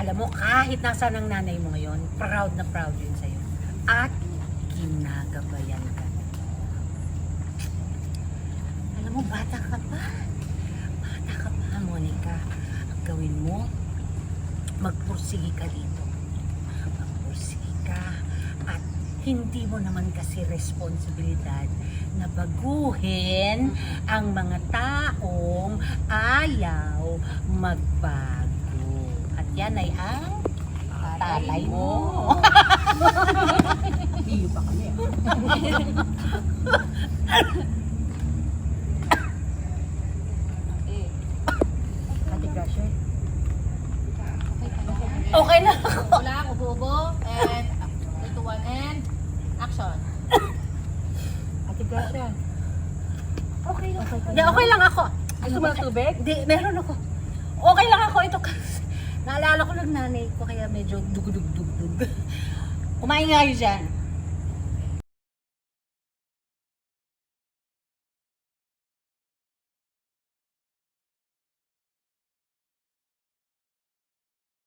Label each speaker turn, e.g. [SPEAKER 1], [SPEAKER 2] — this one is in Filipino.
[SPEAKER 1] Alam mo, kahit nasaan ang nanay mo ngayon, proud na proud yun sa'yo. At ginagabayan ka. Alam mo, bata ka pa. Bata ka pa, Monica. Ang gawin mo, magpursige ka dito. Magpursige ka. At hindi mo naman kasi responsibilidad na baguhin ang mga taong ayaw magbago. At yan ay ang tatay mo.
[SPEAKER 2] Hiyo pa kami. Ate Gracia.
[SPEAKER 1] Okay na ako.
[SPEAKER 3] Wala, ubo-ubo, and 3, 2, 1, and action.
[SPEAKER 2] Ate Gracia.
[SPEAKER 1] Okay lang.
[SPEAKER 2] Okay
[SPEAKER 1] Hindi, okay lang ako.
[SPEAKER 2] Gusto mo ng tubig?
[SPEAKER 1] Hindi, meron ako. Okay lang ako. Ito kasi, naalala ko lang nanay ko, kaya medyo dugdug-dugdug. Kumain nga yun dyan.